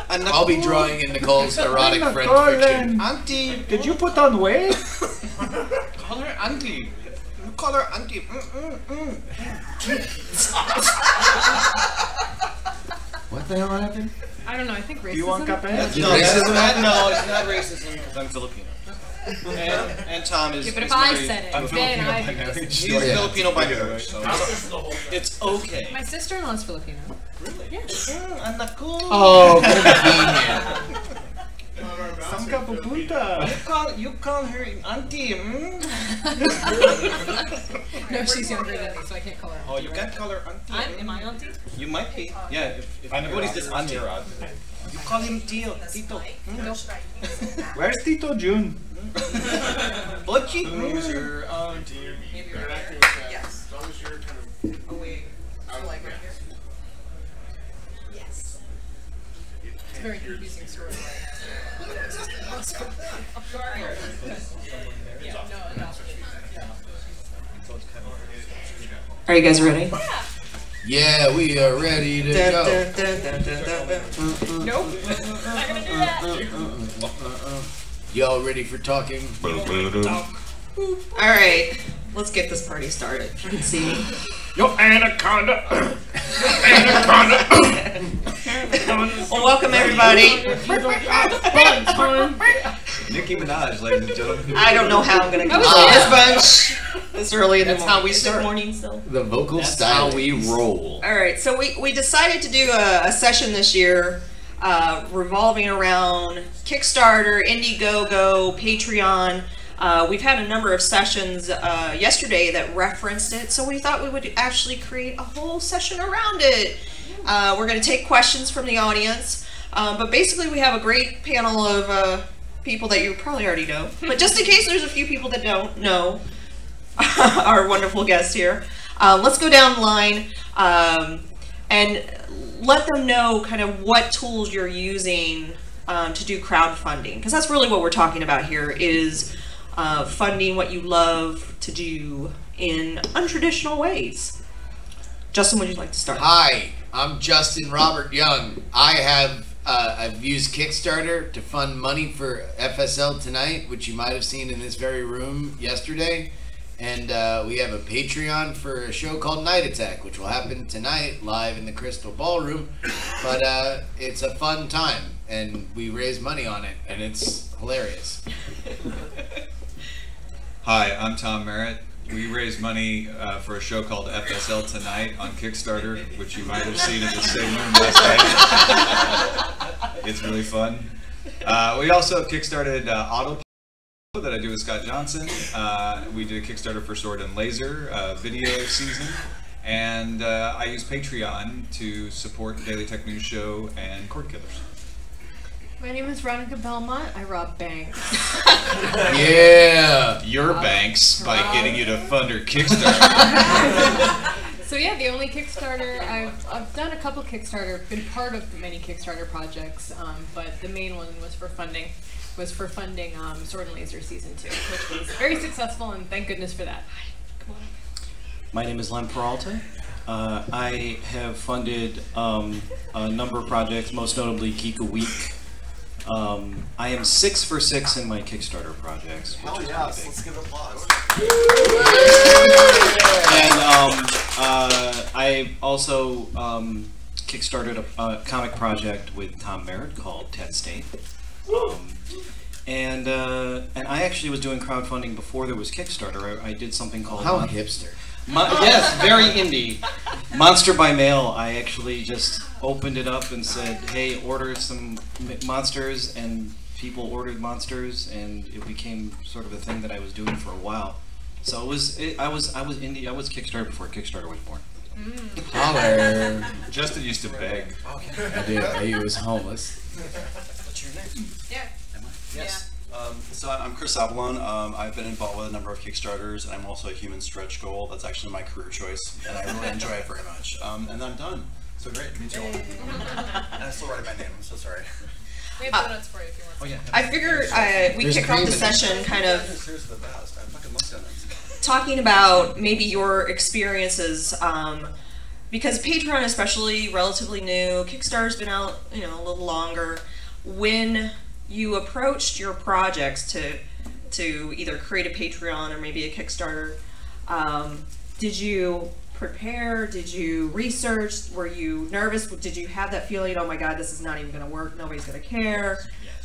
I'll be drawing in Nicole's erotic French fiction. Auntie, did you put on weight? Call her auntie. Call her auntie. What the hell happened? I don't know. I think racism. Do you want café? No, it's not racism because I'm Filipino. And Tom is. Yeah, but if I said it, then I'd be racist. He's Filipino by marriage, so it's okay. My sister-in-law's Filipino. Really? Yes. Anak ko. Oh, convenient. Samka pupunta. You call her auntie. No, she's younger than me, so I can't call her auntie. Oh, you can't call her auntie. Am I auntie? You might be. Yeah, if anybody's this auntie. You call him Tito. No. Where's Tito June? Butchie. Who's your auntie? Yes. As long as you're kind of Away. So like right here? Yes. It's a very confusing story. Are you guys ready? Yeah, we are ready to go. Nope. Not gonna do that. Y'all ready for talking? Alright, let's get this party started. You can see. Yo, anaconda! Anaconda! Well, welcome everybody. Nicki Minaj, ladies and gentlemen. I don't know how I'm gonna control this bunch this early in the morning. That's how we start. Morning still. The vocal That's style. how we roll. Alright, so we decided to do a session this year revolving around Kickstarter, Indiegogo, Patreon. We've had a number of sessions yesterday that referenced it, so we thought we would actually create a whole session around it. We're going to take questions from the audience, but basically we have a great panel of people that you probably already know. But just in case there's a few people that don't know our wonderful guests here, let's go down the line and let them know kind of what tools you're using to do crowdfunding, because that's really what we're talking about here is funding what you love to do in untraditional ways. Justin, would you like to start? Hi, I'm Justin Robert Young. I've used Kickstarter to fund money for FSL Tonight, which you might have seen in this very room yesterday. And we have a Patreon for a show called Night Attack, which will happen tonight live in the Crystal Ballroom. But it's a fun time, and we raise money on it, and it's hilarious. Hi, I'm Tom Merritt. We raise money for a show called FSL Tonight on Kickstarter, which you might have seen in the same room last night. It's really fun. We also have kickstarted Auto that I do with Scott Johnson. We did a Kickstarter for Sword and Laser video season, and I use Patreon to support Daily Tech News Show and Cord Killers. My name is Veronica Belmont. I rob banks. Yeah! Your banks by getting you to fund her Kickstarter. So yeah, the only Kickstarter, I've done a couple Kickstarter, been part of many Kickstarter projects, but the main one was for funding Sword and Laser Season 2, which was very successful, and thank goodness for that. Come on. My name is Len Peralta. I have funded a number of projects, most notably Geek a Week. I am 6 for 6 in my Kickstarter projects. Hell yes, let's give applause. And I also kickstarted a comic project with Tom Merritt called Ted State. And I actually was doing crowdfunding before there was Kickstarter. I did something called... How hipster. Yes, very indie. Monster by Mail. I actually just opened it up and said, hey, order some monsters, and people ordered monsters, and it became sort of a thing that I was doing for a while. So I was indie. I was Kickstarter before Kickstarter was born. Holler. Justin used to beg. I did. He was homeless. What's your name? Yeah. Yes. So I'm Chris Avalon. I've been involved with a number of Kickstarters, and I'm also a human stretch goal. That's actually my career choice, and I really enjoy it very much. And I'm done. So great to meet you all. And I still write my name. I'm so sorry. We have donuts for you if you want. Oh yeah. I figure we kick off the session kind of Here's the best. I fucking love donuts. talking about maybe your experiences because Patreon, especially, relatively new. Kickstarter's been out, a little longer. When you approached your projects to either create a Patreon or maybe a Kickstarter, did you prepare? Did you research? Were you nervous? Did you have that feeling, oh my God, this is not even going to work, nobody's going to care?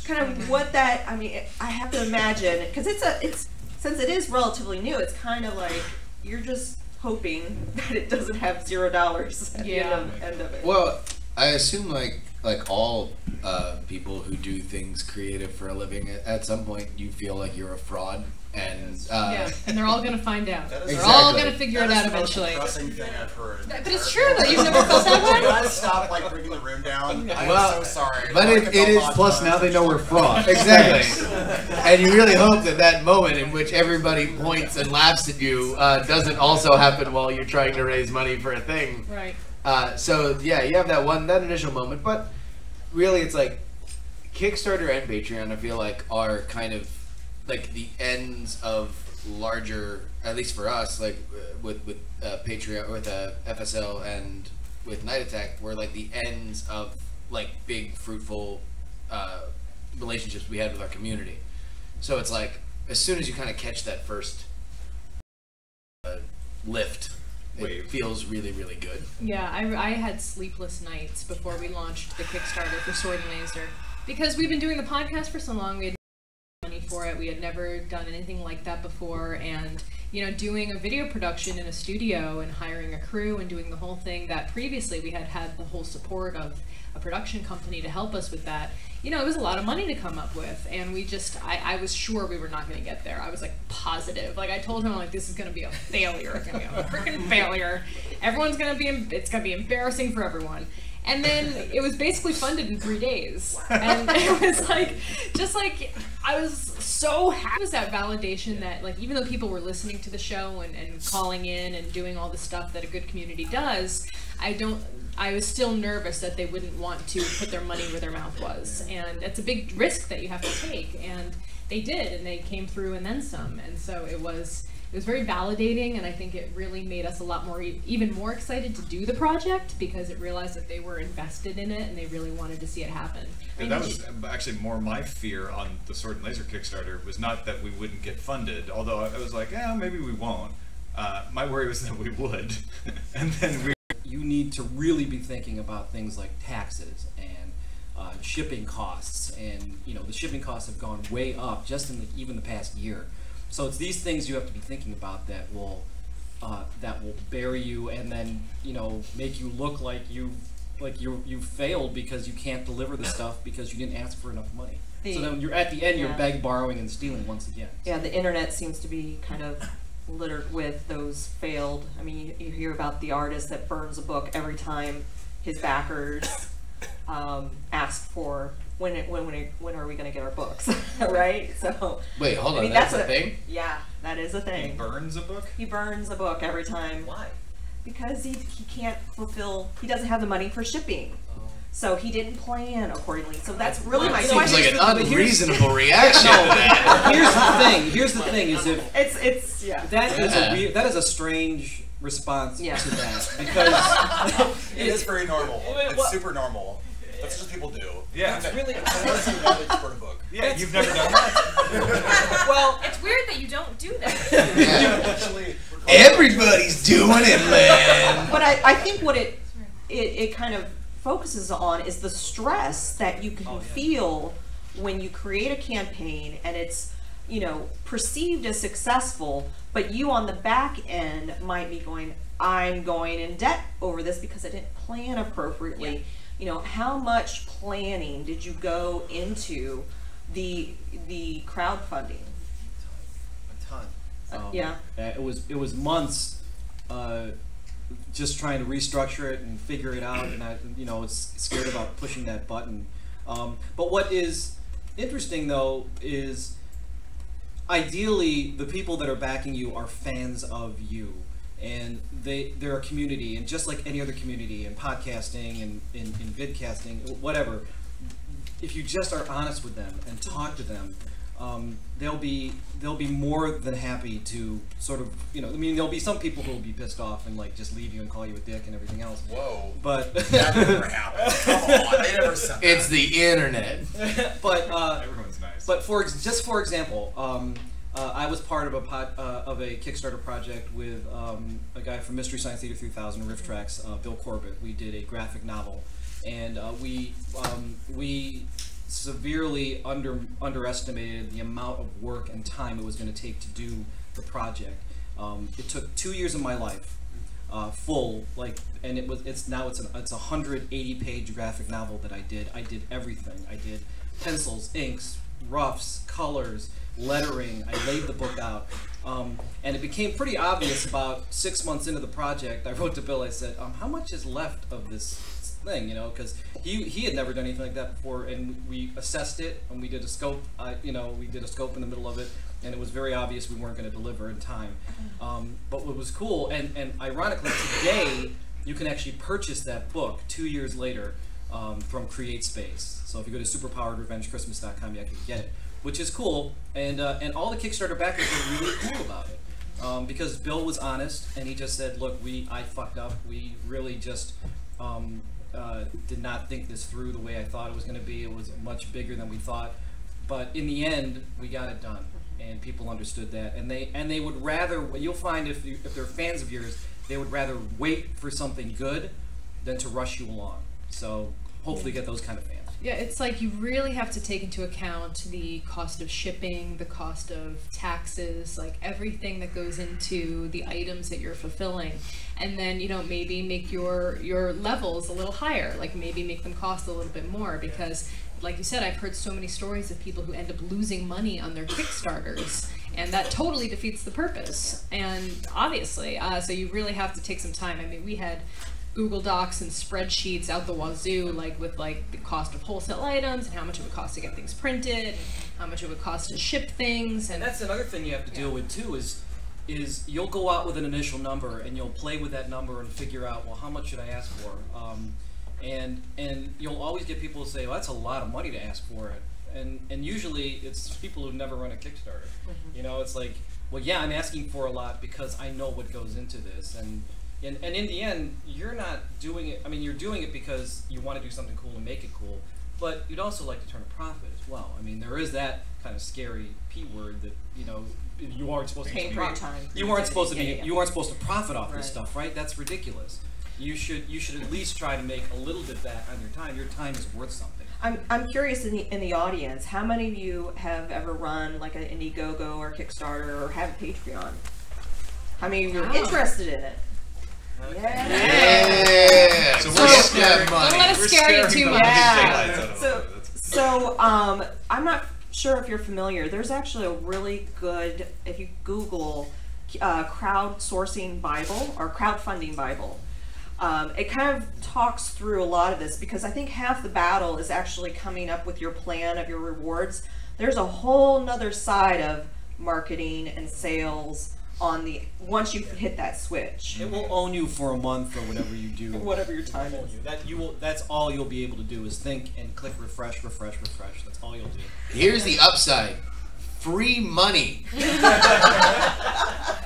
Kind of what that, I have to imagine, because it's since it is relatively new, it's kind of like you're just hoping that it doesn't have $0 at the end of it. Well, I assume like all people who do things creative for a living, at some point you feel like you're a fraud, and and they're all gonna find out. They're Exactly. all gonna figure it out eventually. That's the most depressing thing I've heard. But it's true though. You've never felt that way. I stop bringing the room down. I'm so sorry. But it is Plus, now they know we're fraud. exactly, and you really hope that moment in which everybody points and laughs at you doesn't also happen while you're trying to raise money for a thing. Right. So yeah, you have that initial moment, but really it's like Kickstarter and Patreon, I feel like, are kind of like the ends of larger, at least for us, like with Patreon, with FSL and with Night Attack, were like the ends of like big fruitful relationships we had with our community. So it's like as soon as you kind of catch that first lift, it feels really, really good. Yeah, I had sleepless nights before we launched the Kickstarter for Sword and Laser, because we've been doing the podcast for so long. We had money for it. We had never done anything like that before, and doing a video production in a studio and hiring a crew and doing the whole thing that previously we had the whole support of a production company to help us with that. It was a lot of money to come up with, and I was sure we were not going to get there. I was like positive. Like I told him, this is going to be a failure. It's going to be a freaking failure. It's going to be embarrassing for everyone. And then it was basically funded in 3 days. And it was I was so happy. It was that validation that even though people were listening to the show and calling in and doing all the stuff that a good community does, I was still nervous that they wouldn't want to put their money where their mouth was. And it's a big risk that you have to take. And they did, and they came through and then some. And so it was very validating, and I think it really made us a lot more, even more excited to do the project, because it realized that they were invested in it and they really wanted to see it happen. And that was actually more my fear on the Sword and Laser Kickstarter, was not that we wouldn't get funded, although I was like, maybe we won't. My worry was that we would, and then you need to really be thinking about things like taxes and shipping costs, and the shipping costs have gone way up just in even the past year. So it's these things you have to be thinking about that will bury you, and then make you look like you failed because you can't deliver the stuff because you didn't ask for enough money. So then you're at the end, you're begging, borrowing, and stealing once again. Yeah, the internet seems to be kind of littered with those failed. You hear about the artist that burns a book every time his backers ask for when are we going to get our books, right? So wait, hold on, that's a thing? Yeah, that is a thing. He burns a book? He burns a book every time. Why? Because he can't he doesn't have the money for shipping. So he didn't plan accordingly. So that's really my question. Seems like an unreasonable reaction to that. Here's the thing is it's that is a strange response to that, because it is very normal. It's super normal. That's just people do. Yeah. It's really for a book. Yeah, you've never done that. Well, it's weird that you don't do that. Actually, everybody's doing it, man. But I think what it kind of focuses on is the stress that you can feel when you create a campaign and it's perceived as successful, but you on the back end might be going, I'm going in debt over this because I didn't plan appropriately. Yeah. How much planning did you go into the crowdfunding? A ton. Yeah. It was months just trying to restructure it and figure it out, and I was scared about pushing that button. But what is interesting though is ideally the people that are backing you are fans of you. And they're a community, and just like any other community in podcasting and in vidcasting, whatever, if you just are honest with them and talk to them, they'll be more than happy to sort of, I mean, there'll be some people who will be pissed off and like just leave you and call you a dick and everything else. Whoa. But that never happened. Come on, they never said that. It's the internet. But everyone's nice. But for example, I was part of a Kickstarter project with a guy from Mystery Science Theater 3000, Riff Tracks, Bill Corbett. We did a graphic novel, and we severely underestimated the amount of work and time it was going to take to do the project. It took 2 years of my life, full, and it's a 180-page graphic novel that I did. I did everything. I did pencils, inks, roughs, colors, lettering. I laid the book out, and it became pretty obvious about 6 months into the project. I wrote to Bill. I said, "How much is left of this thing?" Because he had never done anything like that before, and we assessed it, and we did a scope. We did a scope in the middle of it, and it was very obvious we weren't going to deliver in time. But what was cool, and ironically, today you can actually purchase that book 2 years later from CreateSpace. So if you go to superpoweredrevengechristmas.com, you actually get it, which is cool. And all the Kickstarter backers were really cool about it, because Bill was honest, and he just said, "Look, I fucked up. We really just did not think this through the way I thought it was going to be. It was much bigger than we thought, but in the end, we got it done." And people understood that, and they would rather. You'll find if they're fans of yours, they would rather wait for something good than to rush you along. So hopefully, get those kind of fans. Yeah, it's like you really have to take into account the cost of shipping, the cost of taxes, like everything that goes into the items that you're fulfilling. And then, maybe make your levels a little higher, like maybe make them cost a little bit more, because like you said, I've heard so many stories of people who end up losing money on their Kickstarters, and that totally defeats the purpose. And obviously, so you really have to take some time. I mean, we had Google Docs and spreadsheets out the wazoo, with the cost of wholesale items and how much it would cost to get things printed, and how much it would cost to ship things. And that's another thing you have to deal with too, is you'll go out with an initial number and you'll play with that number and figure out, well, how much should I ask for? And you'll always get people to say, well, that's a lot of money to ask for it. And usually it's people who've never run a Kickstarter. It's like, well, yeah, I'm asking for a lot because I know what goes into this. And in the end, you're not doing it. I mean, you're doing it because you want to do something cool and make it cool, but you'd also like to turn a profit as well. I mean, there is that kind of scary P word that you aren't supposed to. Paying for your time. You aren't supposed to be. You aren't supposed to profit off this stuff, right? That's ridiculous. You should at least try to make a little bit back on your time. Your time is worth something. I'm curious in the audience, how many of you have ever run like an Indiegogo or Kickstarter or have a Patreon? How many of you are interested in it? Yeah. So we're scared. Don't let us scare you too much. Yeah. So I'm not sure if you're familiar. There's actually a really good, if you Google crowdsourcing Bible or crowdfunding Bible, it kind of talks through a lot of this, because I think half the battle is actually coming up with your plan of your rewards. There's a whole nother side of marketing and sales once you hit that switch. It will own you for a month or whatever you do. Whatever your time is. That's all you'll be able to do is think and click refresh, refresh, refresh. That's all you'll do. Here's the upside. Free money.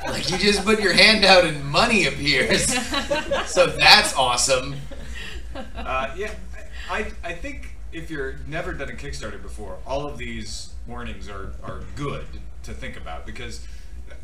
Like, you just put your hand out and money appears. So that's awesome. Yeah, I think if you've never done a Kickstarter before, all of these warnings are good to think about, because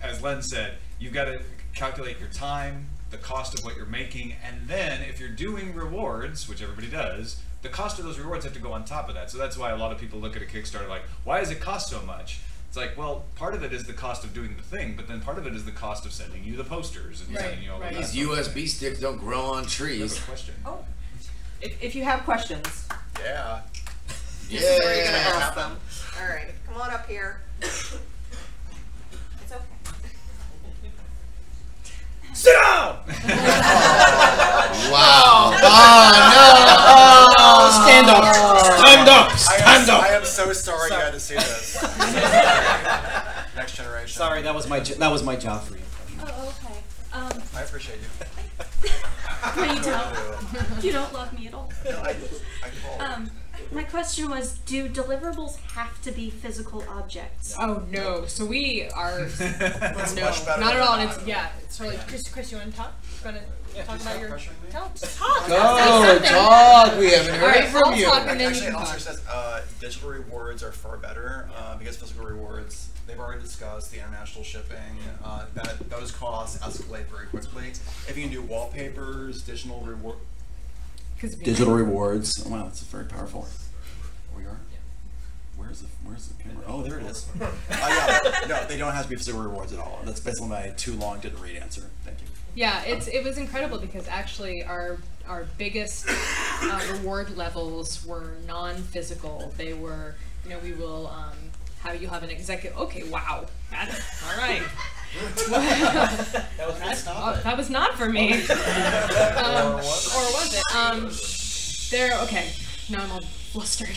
as Len said, you've got to calculate your time, the cost of what you're making, and then if you're doing rewards, which everybody does, the cost of those rewards have to go on top of that. So that's why a lot of people look at a Kickstarter like, why does it cost so much? It's like, well, part of it is the cost of doing the thing, but then part of it is the cost of sending you the posters and sending you all that. These USB sticks don't grow on trees. That's a question. Oh, if you have questions. Yeah. This is where you're going to ask them. All right, come on up here. It's okay. Sit down! Wow. Oh, no! Stand up! Stand up! Stand up! I am so sorry you had to see this. Next generation. Sorry, that was my job for you. Oh, okay. I appreciate you. No, you don't. You don't love me at all. No, I My question was, do deliverables have to be physical objects? Oh no! So we are no, much better not at than all. not. It's it's totally. Chris, you want to talk? Talk about your pressuring me? talk. Go talk. We haven't heard Alright, from I'll you. talk and then you Actually, can it also talk. says digital rewards are far better because physical rewards, they've already discussed the international shipping, that those costs escalate very quickly. If you can do wallpapers, digital rewards. Wow, that's very powerful. We are? Where's the camera? Oh, there it is. Yeah. No, they don't have to be physical rewards at all. That's basically my too long didn't read answer. Thank you. Yeah, it was incredible because actually our biggest reward levels were non-physical. They were, we will have an executive. Okay, wow, that's all right. That was not for me. Or was it? There. Okay, now I'm all flustered.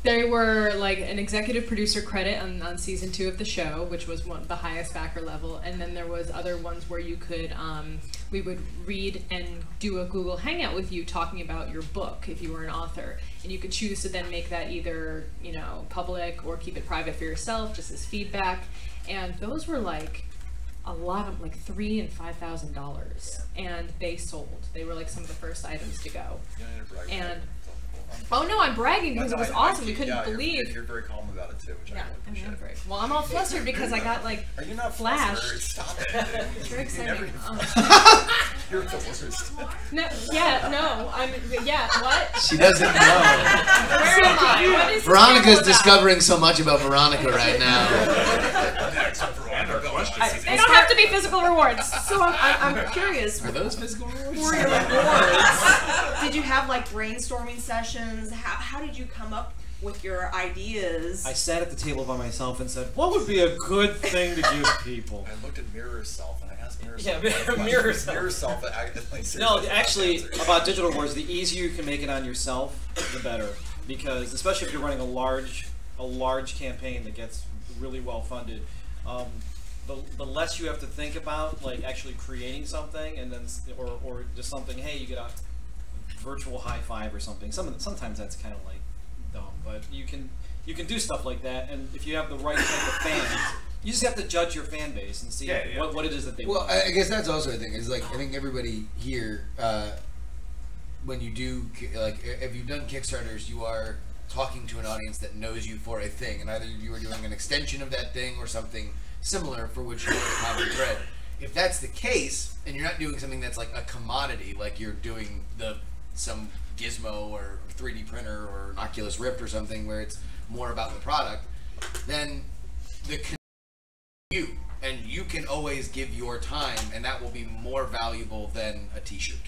They were like an executive producer credit on season 2 of the show, which was the highest backer level, and then there was other ones where you could, we would read and do a Google Hangout with you talking about your book if you were an author, and you could choose to then make that either, public or keep it private for yourself, just as feedback, and those were like a lot of like $3,000 and $5,000, and they sold. They were like some of the first items to go, and. Oh no, I'm bragging because it was awesome. We couldn't believe. You're very calm about it too, which I really appreciate. I'm very, well, I'm all flustered because I got like Are you not flashed. flustered? Stop it. It's very exciting. You're the worst. No, what? She doesn't know. Where am I? What is Veronica's about? discovering so much about Veronica right now. They don't have to be physical rewards. So I'm curious. Are those physical rewards? For your rewards, did you have like brainstorming sessions? How did you come up with your ideas? I sat at the table by myself and said, what would be a good thing to give people? I looked at Mirror Self and I asked Mirror Yeah, Self. Mirror Self. Mirror Self. No, actually, about digital rewards, the easier you can make it on yourself, the better. Because especially if you're running a large campaign that gets really well funded, the less you have to think about, like actually creating something, and then or just something. Hey, you get a virtual high five or something. Sometimes that's kind of like dumb, but you can do stuff like that. And if you have the right type of fans, you just have to judge your fan base and see what it is that they want. Well, I guess that's also a thing. Is like I think everybody here, when you do if you've done Kickstarters, you are talking to an audience that knows you for a thing, and either you are doing an extension of that thing or something similar for which you have a common thread. If that's the case, and you're not doing something that's like a commodity, like you're doing some gizmo or 3D printer or an Oculus Rift or something where it's more about the product, then you can always give your time, and that will be more valuable than a t-shirt,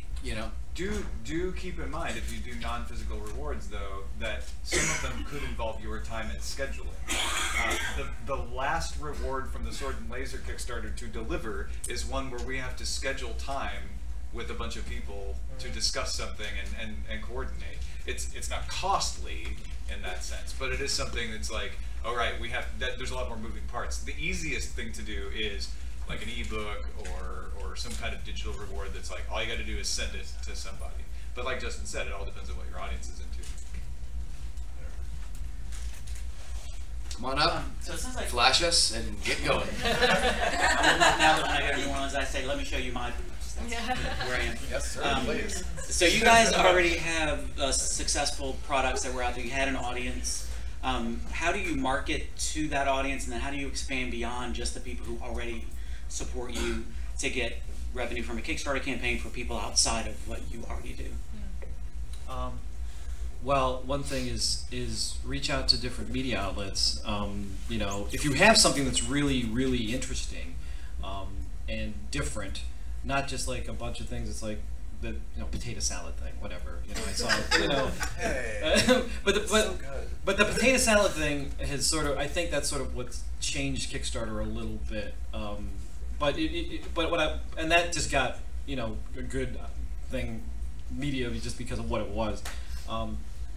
Do keep in mind, if you do non-physical rewards, though, that some of them could involve your time and scheduling. The last reward from the Sword and Laser Kickstarter to deliver is one where we have to schedule time with a bunch of people to discuss something and coordinate. It's not costly in that sense, but it is something that's like, all right, there's a lot more moving parts. The easiest thing to do is like an ebook or some kind of digital reward that's like all you got to do is send it to somebody. But like Justin said, it all depends on what your audience is into. Come on up, so it sounds like flash us, and get going. now that when I get everyone else, I say, let me show you my books. That's where I am. Yes, sir, please. So you guys already have successful products that were out there. You had an audience. How do you market to that audience, and then how do you expand beyond just the people who already support you to get revenue from a Kickstarter campaign for people outside of what you already do? Well, one thing is reach out to different media outlets. If you have something that's really, really interesting and different, not just like a bunch of things. It's like the potato salad thing, whatever. I saw Hey, but so good. But the potato salad thing has I think that's sort of what's changed Kickstarter a little bit. And that just got a good thing media just because of what it was.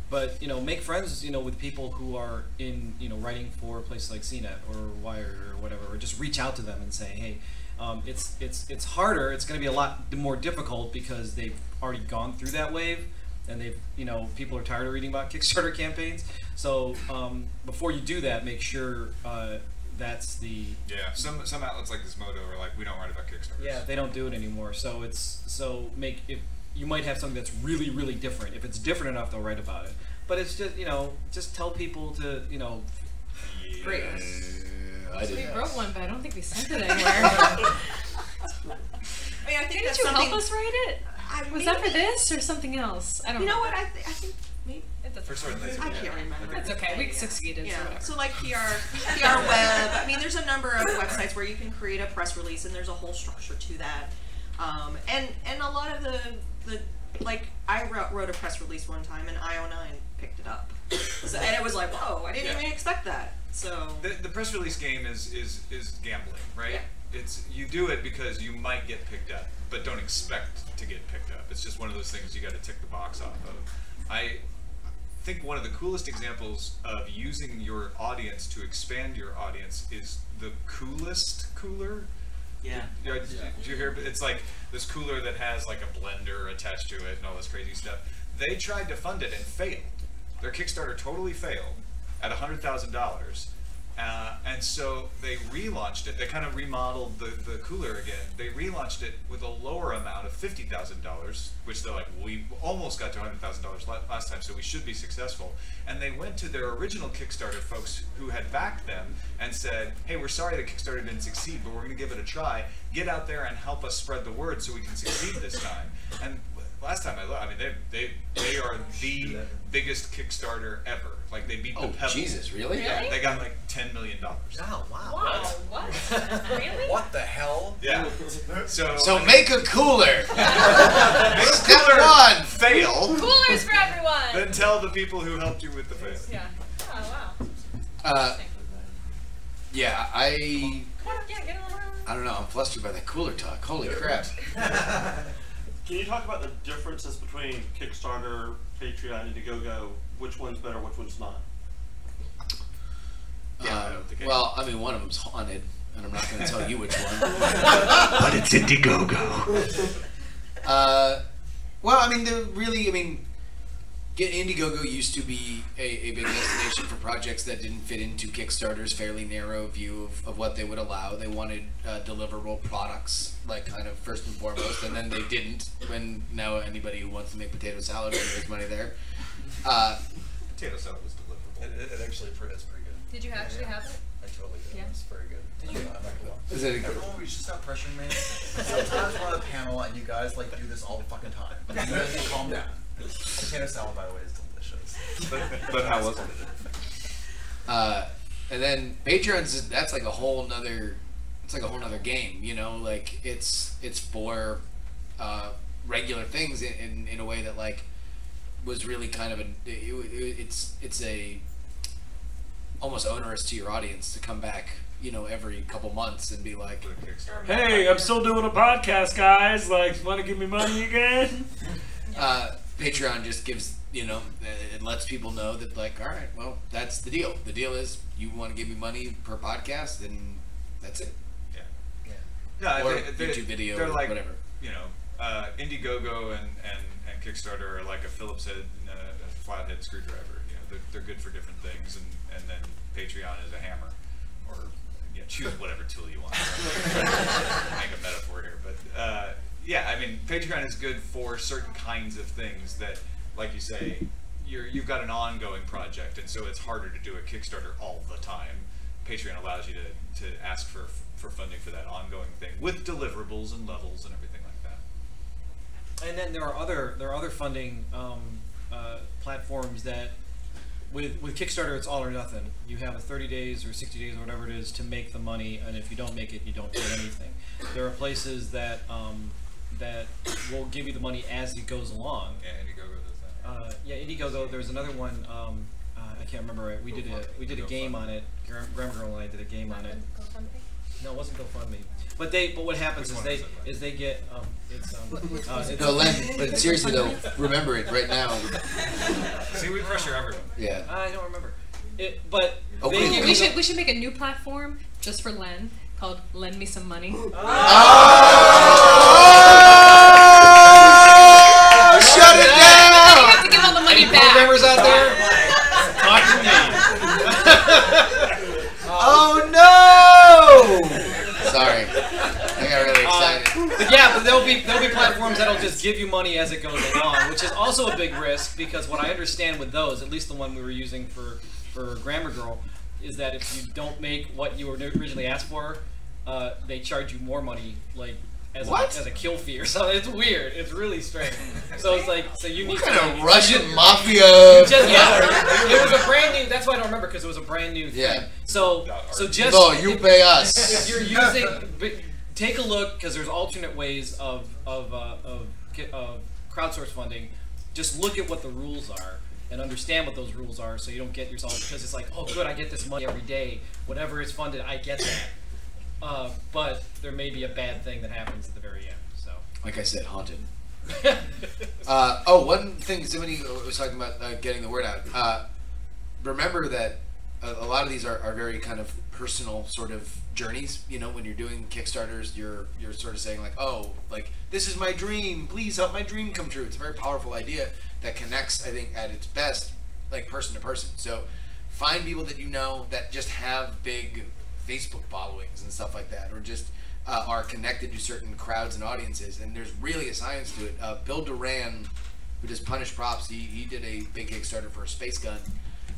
But make friends with people who are in writing for places like CNET or Wired or whatever, or just reach out to them and say, hey, it's harder. It's going to be a lot more difficult because they've already gone through that wave. and they've, people are tired of reading about Kickstarter campaigns. So before you do that, make sure that's the Some outlets like Gizmodo are like, we don't write about Kickstarters. Yeah, they don't do it anymore. So if you might have something that's really, really different. If it's different enough, they'll write about it. But it's just just tell people to Great. We did. wrote one, but I don't think we sent it anywhere. I mean, I think Didn't you help us write it? Was that for this or something else? I don't know. You know what? I think maybe. For certain things. I can't remember. It's okay. We succeeded. Yeah. So whatever. So like PR web. I mean, there's a number of websites where you can create a press release, and there's a whole structure to that. And a lot of the like I wrote a press release one time, and IO9 picked it up. So, and it was like, whoa! I didn't even expect that. So the press release game is gambling, right? Yeah. It's you do it because you might get picked up, but don't expect to get picked up. It's just one of those things you got to tick the box off of. I think one of the coolest examples of using your audience to expand your audience is the coolest cooler. Yeah. Did you hear? It's like this cooler that has like a blender attached to it and all this crazy stuff. They tried to fund it and failed. Their Kickstarter totally failed at $100,000. And so they relaunched it. They kind of remodeled the cooler again. They relaunched it with a lower amount of $50,000, which they're like, we almost got to $100,000 last time, so we should be successful. And they went to their original Kickstarter folks who had backed them and said, hey, we're sorry that Kickstarter didn't succeed, but we're going to give it a try. Get out there and help us spread the word so we can succeed this time. And last time I looked, I mean, they are the biggest Kickstarter ever. Like they beat the Pebble. Jesus, really? Yeah, they got like $10 million. Oh wow! Wow, what? Really? What the hell? Yeah. So make a cooler. Step one, fail. Coolers for everyone. Then tell the people who helped you with the fail. Yeah. Oh wow. Yeah, I don't know. I'm flustered by that cooler talk. Holy crap! Can you talk about the differences between Kickstarter, Patreon, Indiegogo? Which one's better, which one's not? Well, I mean, one of them's haunted, and I'm not going to tell you which one. But it's Indiegogo. Well, I mean, Indiegogo used to be a big destination for projects that didn't fit into Kickstarter's fairly narrow view of what they would allow. They wanted deliverable products, like kind of first and foremost, and then they didn't. When now anybody who wants to make potato salad can raise money there. Potato salad was deliverable. It actually it's pretty good. Did you actually have it? I totally did. Yeah. It's very good. I'm not gonna lie. Is it Everyone, we should stop pressuring me. Sometimes we're on a panel and you guys like do this all the fucking time. You guys need to calm down. Potato salad, by the way, is delicious. But how was it? And then Patreon's that's like a whole nother. It's like a whole nother game, you know. Like it's for regular things in a way that like was really kind of it's a almost onerous to your audience to come back, you know, every couple months and be like, hey, I'm still doing a podcast, guys. Like, want to give me money again? Patreon just gives, you know, it lets people know that like, all right, well, that's the deal. The deal is you want to give me money per podcast, and that's it. Yeah, or they, YouTube video they're or like, whatever. You know, Indiegogo and Kickstarter are like a Phillips head and a flathead screwdriver. You know, they're good for different things, and then Patreon is a hammer, or choose whatever tool you want. Make a metaphor here, but yeah, I mean, Patreon is good for certain kinds of things that, like you say, you've got an ongoing project, and so it's harder to do a Kickstarter all the time. Patreon allows you to ask for funding for that ongoing thing with deliverables and levels and everything like that. And then there are other funding platforms that with Kickstarter it's all or nothing. You have a 30 days or 60 days or whatever it is to make the money, and if you don't make it, you don't get anything. There are places that that will give you the money as it goes along. Yeah, Indiegogo does that. Yeah, Indiegogo. There's another one. I can't remember. Right. We did a game on it. Graham Girl and I did a game on it. No, it wasn't GoFundMe. But what happens is they get no, Len, but seriously though, remember it right now. See, we pressure everyone. Yeah. I don't remember it, but we should make a new platform just for Len called Lend Me Some Money. Shut it down! there'll be platforms that'll just give you money as it goes along, which is also a big risk, because what I understand with those, at least the one we were using for Grammar Girl, is that if you don't make what you originally asked for, they charge you more money, like as a kill fee or something. It's weird. It's really strange. So it's like, so you need kind of Russian mafia. It was a brand new. That's why I don't remember, because it was a brand new thing. Yeah. So just no, you pay us. If you're using, take a look, because there's alternate ways of crowdsource funding. Just look at what the rules are and understand what those rules are, so you don't get yourself, because it's like, oh good, I get this money every day. Whatever is funded, I get that. But there may be a bad thing that happens at the very end. So, like I said, haunted. One thing somebody was talking about getting the word out. Remember that a lot of these are very kind of personal sort of journeys. You know, when you're doing Kickstarters, you're sort of saying like, oh, like this is my dream. Please help my dream come true. It's a very powerful idea that connects, I think, at its best, like person to person. So find people that you know that just have big Facebook followings and stuff like that, or just are connected to certain crowds and audiences, and there's really a science to it. Bill Duran, who does Punish Props, he did a big Kickstarter for a space gun,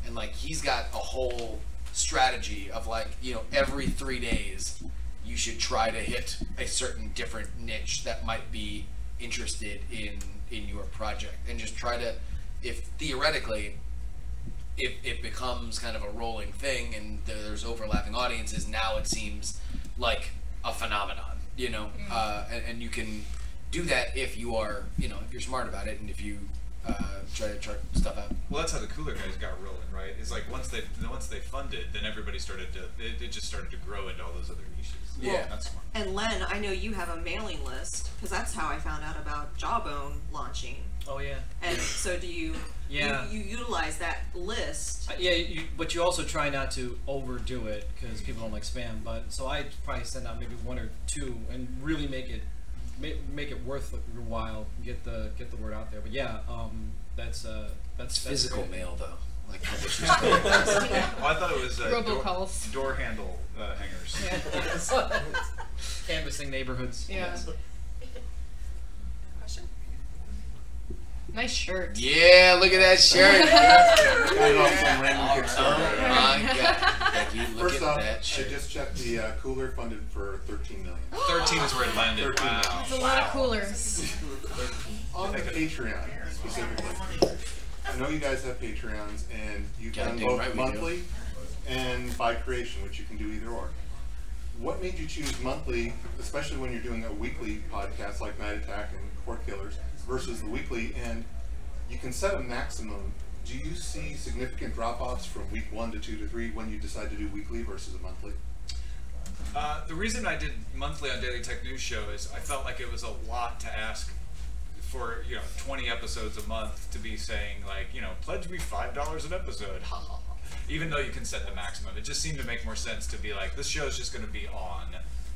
and like he's got a whole strategy of like, you know, every 3 days you should try to hit a certain different niche that might be interested in your project, and just try to, if theoretically if it becomes kind of a rolling thing and there's overlapping audiences, now it seems like a phenomenon, you know, and you can do that if you are, you know, if you're smart about it, and if you try to chart stuff out. Well, that's how the Cooler guys got rolling, right? It's like once they funded, then everybody started to, it just started to grow into all those other niches. Yeah, that's smart. And Len, I know you have a mailing list, because that's how I found out about Jawbone launching. Oh yeah. And so do you? Yeah. You utilize that list. But you also try not to overdo it, because people don't like spam. But so I probably send out maybe 1 or 2 and really make it worth your while. Get the word out there. But yeah, that's physical great. mail though. Like publishers. Well, I thought it was robocalls. Door handle hangers. Yeah. Canvassing neighborhoods. Yeah. Yes. Nice shirt. Yeah, look at that shirt. Got it off some random Kickstarter. Oh my god. Like you look First at off, that shirt. I just checked the Cooler funded for $13 million. 13 is where it landed. 13 Wow. It's a lot of coolers. On the Patreon specifically, I know you guys have Patreons, and you've done both monthly and by creation, which you can do either or. What made you choose monthly, especially when you're doing a weekly podcast like Night Attack and Court Killers, versus the weekly, and you can set a maximum? Do you see significant drop-offs from week 1 to 2 to 3 when you decide to do weekly versus a monthly? The reason I did monthly on Daily Tech News Show is I felt like it was a lot to ask for, 20 episodes a month to be saying like, pledge me $5 an episode, ha ha ha. Even though you can set the maximum, it just seemed to make more sense to be like, this show is just going to be on,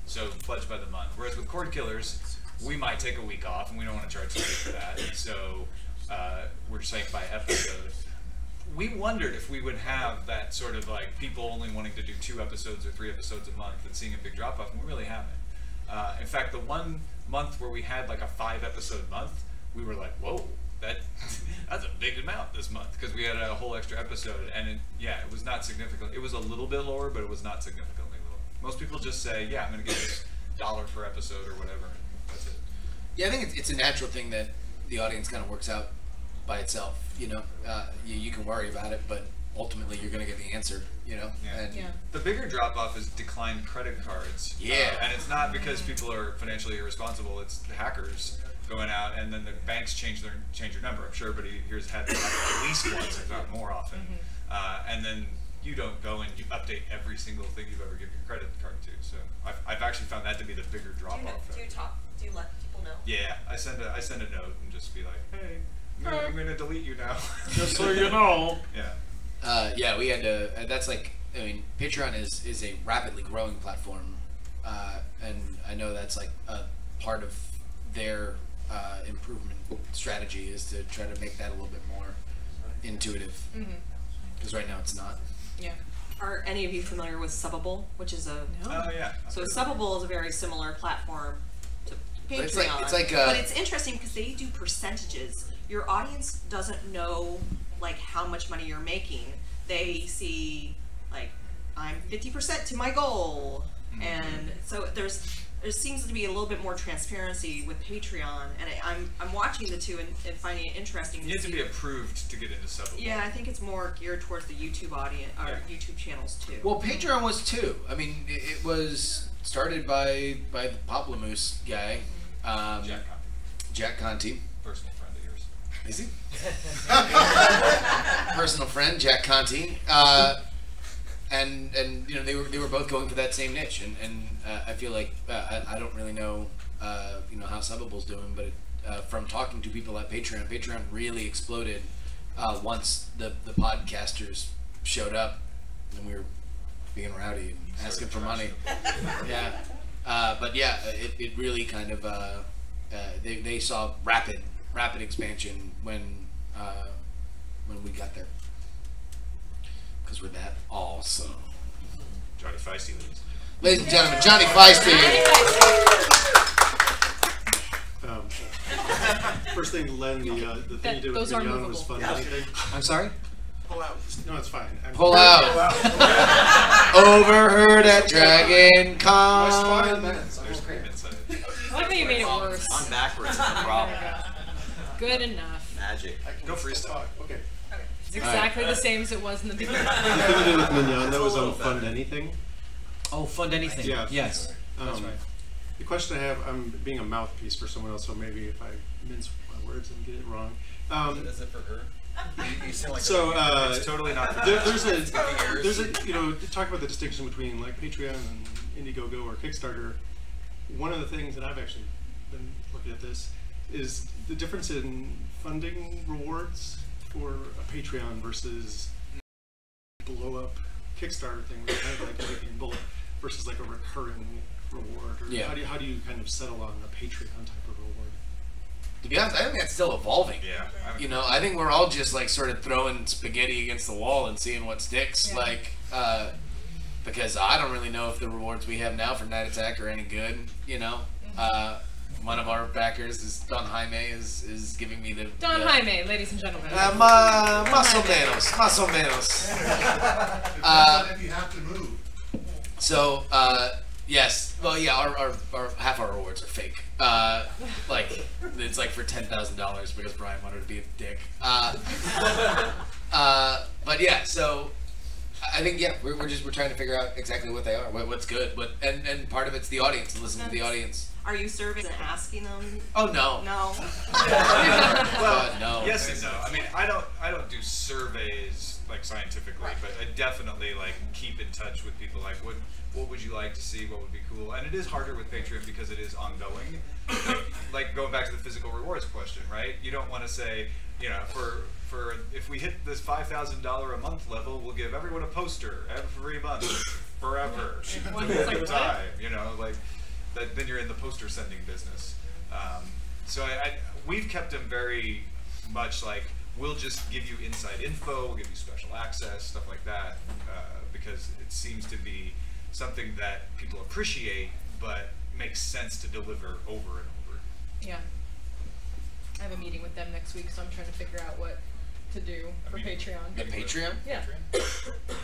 so pledge by the month. Whereas with Cord Killers, we might take a week off, and we don't want to charge somebody for that, so we're saying by episode. We wondered if we would have that sort of like people only wanting to do 2 episodes or 3 episodes a month and seeing a big drop off, and we really haven't. In fact, the one month where we had like a 5-episode month, we were like, whoa, that's a big amount this month, because we had a whole extra episode, and it was not significant. It was a little bit lower, but it was not significantly lower. Most people just say, yeah, I'm going to get this $1 per episode or whatever, and that's it. Yeah, I think it's a natural thing that the audience kind of works out by itself. You can worry about it, but ultimately you're going to get the answer. Yeah. And the bigger drop off is declined credit cards. Yeah. And it's not because people are financially irresponsible. It's the hackers going out, and then the banks change your number. I'm sure everybody here's had that at least once, if not more often. And then you don't go and you update every single thing you've ever given your credit card to. So I've actually found that to be the bigger drop off. Do you let people know? Yeah, I send a note and just be like, hey, I'm going to delete you now. Just so you know. Yeah. We had to. That's like, Patreon is a rapidly growing platform, and I know that's like a part of their improvement strategy is to try to make that a little bit more intuitive. Because right now it's not. Yeah. Are any of you familiar with Subbable, which is a? Oh yeah. So Subbable is a very similar platform to Patreon. It's like but it's interesting because they do percentages. Your audience doesn't know like how much money you're making. They see like I'm 50% to my goal, and so there seems to be a little bit more transparency with Patreon, and I'm watching the two and finding it interesting. You have to be approved to get into Subbable. Yeah, I think it's more geared towards the YouTube audience or YouTube channels too. Well, Patreon was too. I mean, it was started by the Papamoose guy, Jack Conti. Personal friend of yours. Is he? Personal friend, Jack Conti. And you know they were both going for that same niche, and I feel like I don't really know you know how Subbable's doing, but from talking to people at Patreon really exploded once the podcasters showed up and we were being rowdy and asking for money. Yeah, but yeah, it really kind of they saw rapid expansion when we got there. Because we're that awesome. Johnny Feisty, ladies and gentlemen, Johnny Feisty. First thing, Len, the thing you did with Mignon was fun. I'm sorry? Pull out. No, it's fine. Pull out. Overheard at DragonCon. I like how you made it worse. On backwards is the problem. Good enough. Magic. Go freestyle. Okay. It's exactly the same as it was in the beginning. The thing you did with Mignon, that was on Fund Anything. Oh, Fund Anything. Yeah. Yes. That's right. The question I have, I'm being a mouthpiece for someone else, so maybe if I mince my words and get it wrong. Is it for her? You sound like so it's totally not. There's a you know, talk about the distinction between like Patreon and Indiegogo or Kickstarter. One of the things that I've actually been looking at this is the difference in funding rewards for a Patreon versus blow up Kickstarter thing where you have like everything in bullet versus like a recurring reward, or how do you kind of settle on a Patreon type of reward? To be honest, I think that's still evolving. Yeah. You know, I think we're all just like sort of throwing spaghetti against the wall and seeing what sticks. Yeah. Like, because I don't really know if the rewards we have now for Night Attack are any good. You know, one of our backers is Don Jaime is giving me the Don Jaime, ladies and gentlemen. Más o menos. If you have to move. So, yes. Well, yeah, our half our rewards are fake. Like, it's like for $10,000 because Bryant wanted to be a dick. But yeah, so I think we're trying to figure out exactly what they are, what's good, and part of it's the audience, and listen to the audience. Are you surveying and asking them? Oh no. No. Well, no. Yes and no. I mean, I don't do surveys like scientifically, but I definitely like keep in touch with people. Like, what would you like to see? What would be cool? And it is harder with Patreon because it is ongoing. Like going back to the physical rewards question, right? You don't want to say, you know, for if we hit this $5,000 a month level, we'll give everyone a poster every month forever. Like time, you know, like. Then you're in the poster sending business. So we've kept them very much like, we'll just give you inside info, we'll give you special access, stuff like that, because it seems to be something that people appreciate, but makes sense to deliver over and over. Yeah. I have a meeting with them next week, so I'm trying to figure out what to do for Patreon. The Patreon? Yeah. What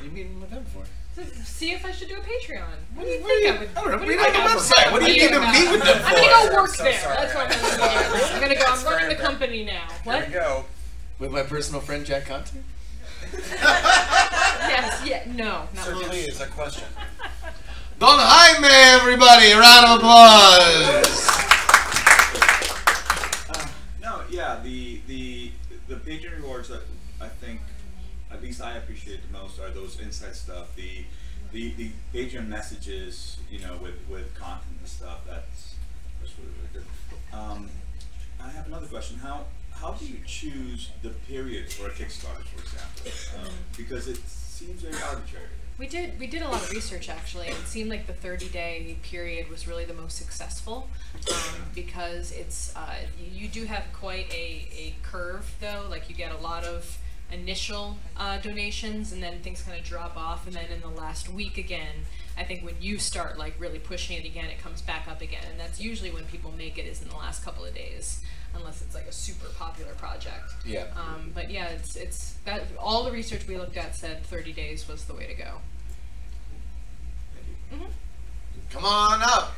are you meeting with them for? To see if I should do a Patreon. What do you think I would? I don't know. What Read on the website. What do you need to meet with them for? I'm gonna go work So there. sorry. That's what I'm gonna do. I'm gonna go. I'm running the company now. What? There we go. With my personal friend Jack Conti? Yes. Yeah. No. Not So really. please, a question. Don Jaime, everybody! A round of applause! No, yeah, the Patreon rewards that I think, at least I appreciate the most, are those inside stuff. The Patreon messages, you know, with content and stuff. That's really, really good. I have another question. How do you choose the period for a Kickstarter, for example? Because it seems very arbitrary. We did a lot of research actually. It seemed like the 30-day period was really the most successful because it's you do have quite a curve though. Like you get a lot of initial donations and then things kind of drop off, and then in the last week again, I think when you start like really pushing it again, it comes back up again, and that's usually when people make it is in the last couple of days, unless it's like a super popular project. Yeah. But yeah, it's that all the research we looked at said 30 days was the way to go. Come on up.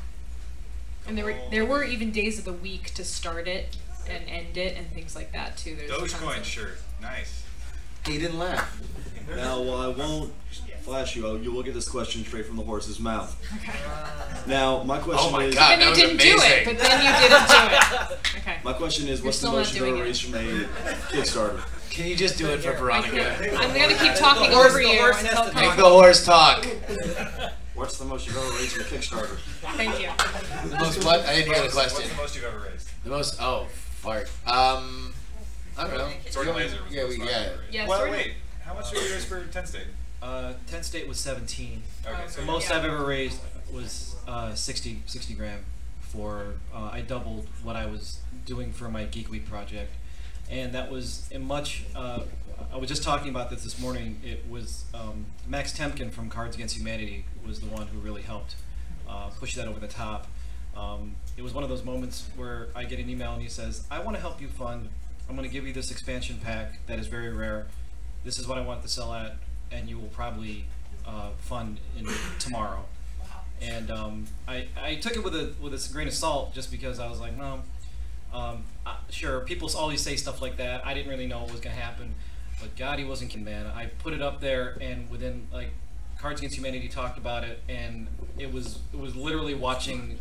And there were even days of the week to start it and end it and things like that too. There's Dogecoin shirt, nice. He didn't laugh. Now, while I won't flash you, you will get this question straight from the horse's mouth. Okay. Now, my question is... Oh my God, that was amazing. Then you didn't do it, but then you didn't do it. Okay. My question is, what's the most you've ever raised from a Kickstarter? Can you just do it for Veronica? I'm going to keep talking over you until Make the horse talk. What's the most you've ever raised from a Kickstarter? Thank you. The most what? I didn't hear the question. What's the most you've ever raised? The most, oh, fart. I don't know. Sword and Laser. Yeah, well, wait. How much did you raise for 10 State? 10 State was 17. Okay, so the most I've ever raised was 60 grand for, I doubled what I was doing for my Geek Week project. And that was in much, I was just talking about this morning. It was Max Temkin from Cards Against Humanity was the one who really helped push that over the top. It was one of those moments where I get an email and he says, I want to help you fund. I'm going to give you this expansion pack that is very rare. This is what I want to sell at, and you will probably fund in tomorrow. And I took it with a grain of salt just because I was like, no, sure, people always say stuff like that. I didn't really know what was going to happen, but God, he wasn't kidding, man. I put it up there, and within like Cards Against Humanity talked about it, and it was literally watching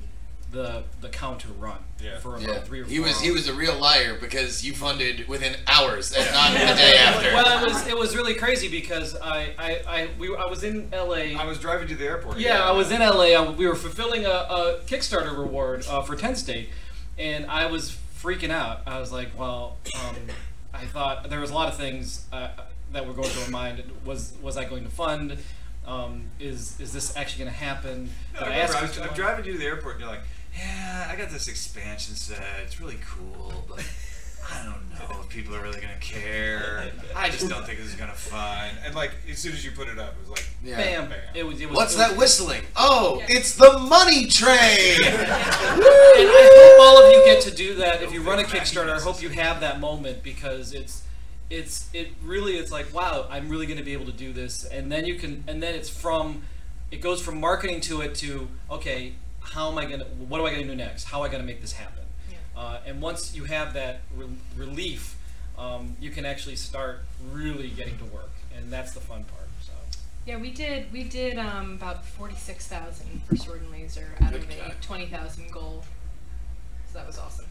the counter run for about 3 or 4 hours. He was a real liar because you funded within hours and not the day after. Well, it was really crazy because I was in LA. I was driving to the airport. Yeah, I was in LA. We were fulfilling a Kickstarter reward for 10 State, and I was freaking out. I was like, well, I thought there was a lot of things that were going through my mind. Was I going to fund? Is this actually going to happen? No, I'm driving you to the airport, and you're like, yeah, I got this expansion set. It's really cool, but I don't know if people are really going to care. I just don't think this is going to fund. And like, as soon as you put it up, it was like, bam. Bam. It was, What's that whistling? Oh, it's the money train! And I hope all of you get to do that. If you run a Kickstarter, I hope you have that moment because it really is like, wow, I'm really going to be able to do this. And then it goes from marketing to it to, okay, what am I going to do next? How am I going to make this happen? Yeah. And once you have that relief, you can actually start really getting to work. And that's the fun part. So. Yeah, we did about 46,000 for Sword and Laser out of a 20,000 goal. So that was awesome.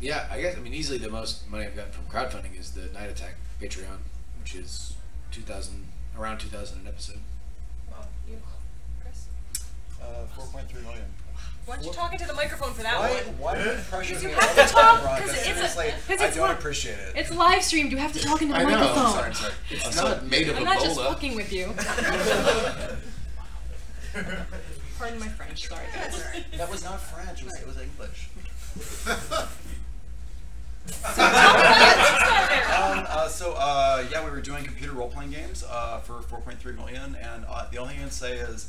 Yeah, I guess, easily the most money I've gotten from crowdfunding is the Night Attack Patreon, which is around 2,000 an episode. You, Chris? 4.3 million. Why aren't you talking to the microphone for that one? Why Because you have to talk, because I don't appreciate it. It's live streamed, you have to talk into the microphone. I'm sorry. It's not made of I'm Ebola. not just fucking with you. Pardon my French, sorry guys. That was not French, it was English. Yeah, we were doing computer role-playing games for 4.3 million, and the only thing I can say is,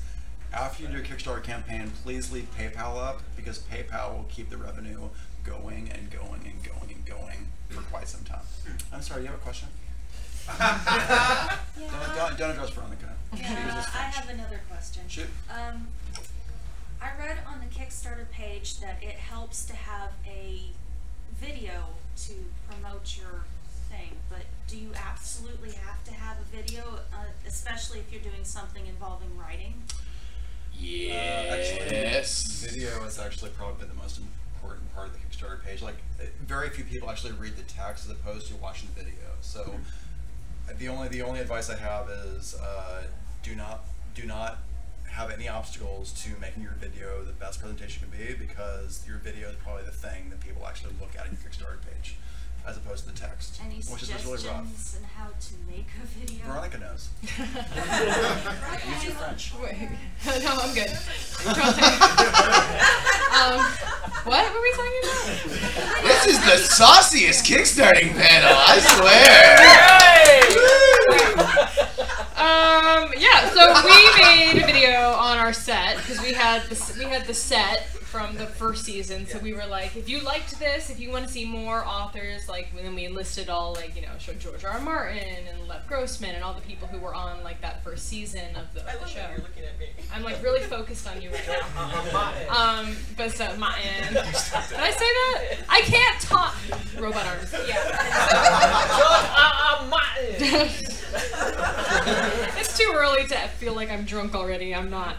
after you do a Kickstarter campaign, please leave PayPal up, because PayPal will keep the revenue going and going and going and going for quite some time. I'm sorry, you have a question? Don't address Veronica. Yeah, I have another question. Shoot. I read on the Kickstarter page that it helps to have a video to promote your thing, but do you absolutely have to have a video, especially if you're doing something involving writing? Yes. Video has actually probably been the most important part of the Kickstarter page. Like, very few people actually read the text as opposed to watching the video. So, the only advice I have is do not have any obstacles to making your video the best presentation can be, because your video is probably the thing that people actually look at in your Kickstarter page, as opposed to the text, Any which is really rough. suggestions on how to make a video? Veronica knows. Use your French. Wait. No, I'm good. What were we talking about? This is the sauciest Kickstarting panel, I swear! Yeah, so we made the set from the first season, so we were like, if you liked this, if you want to see more authors, like, then we listed all, like, you know, George R. R. Martin and Lev Grossman and all the people who were on, like, that first season of the show. You're looking at me. I'm like really focused on you right now. But so Martin. Did I say that? I can't talk. Robot arms. Yeah. It's too early to feel like I'm drunk already. I'm not.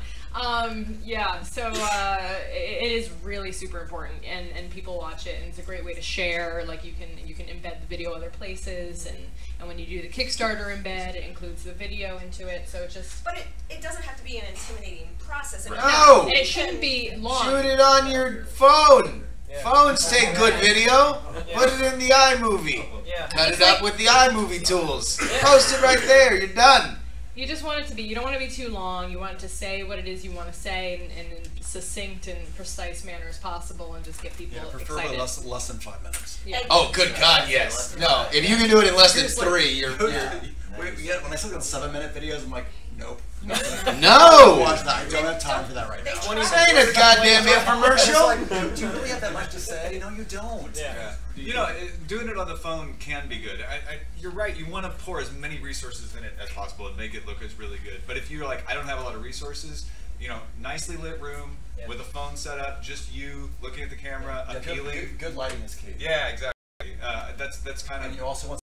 Yeah, so it is really super important, and people watch it, and it's a great way to share. Like you can embed the video other places, and when you do the Kickstarter embed, it includes the video into it. So it just. But it doesn't have to be an intimidating process. I mean, No! And it shouldn't be long. Shoot it on your phone. Phones take good video. Put it in the iMovie. Cut it up with the iMovie tools. Post it right there. You're done. You just want it to be, you don't want to be too long. You want it to say what it is you want to say in a succinct and precise manner as possible, and just get people preferably excited. less than 5 minutes. Yeah. Oh, good God, yes. No, if you can do it in less than 3, you're. When I see on 7-minute videos, I'm like, nope. No! Watch that. I don't have time for that right now. This ain't a goddamn infomercial. It's like, do you really have that much to say? No, you don't. Yeah. You know, doing it on the phone can be good. You're right. You want to pour as many resources in it as possible and make it look as really good. But if you're like, I don't have a lot of resources, you know, nicely lit room with a phone set up, just you looking at the camera, appealing. Good lighting is key. Yeah, exactly. That's kind of. And you also want